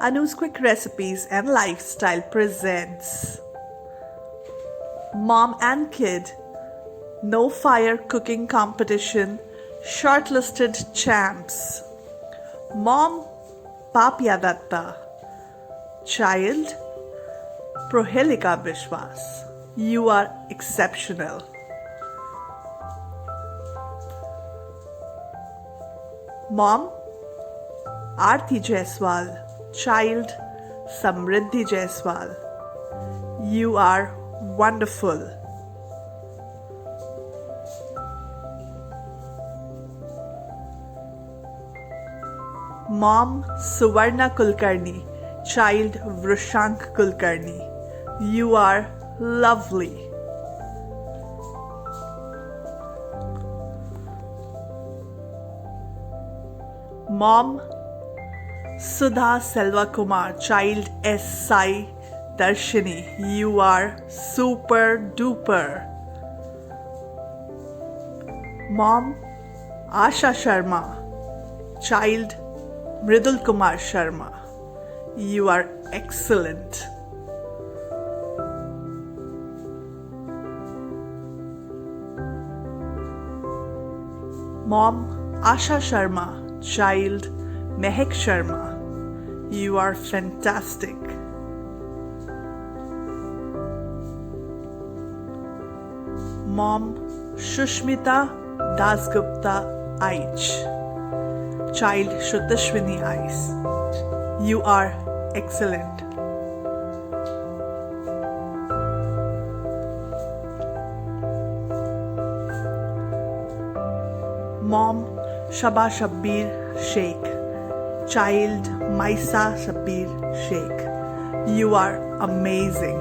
Anu's Quick Recipes and Lifestyle presents Mom and Kid No Fire Cooking Competition Shortlisted Champs. Mom Papya Datta. Child Prohelika Bishwas. You are exceptional. Mom Aarti Jaiswal. Child Samriddhi Jaiswal. You are wonderful. Mom Suvarna Kulkarni. Child Vrushank Kulkarni. You are lovely. Mom Sudha Selva Kumar. Child S. Sai Darshini. You are super duper. Mom Asha Sharma. Child Mridul Kumar Sharma. You are excellent. Mom Asha Sharma. Child Mehak Sharma. You are fantastic. Mom Shushmita Dasgupta Aich. Child Shuddhashwini Ais. You are excellent. Mom Shaba Shabbir Sheikh. Child Maisa Shabbir Sheikh. You are amazing.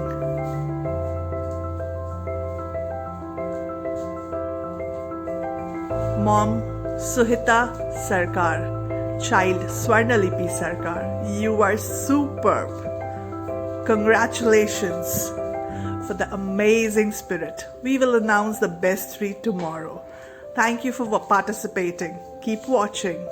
Mom Suhita Sarkar. Child Swarnalipi Sarkar. You are superb. Congratulations for the amazing spirit. We will announce the best three tomorrow. Thank you for participating. Keep watching.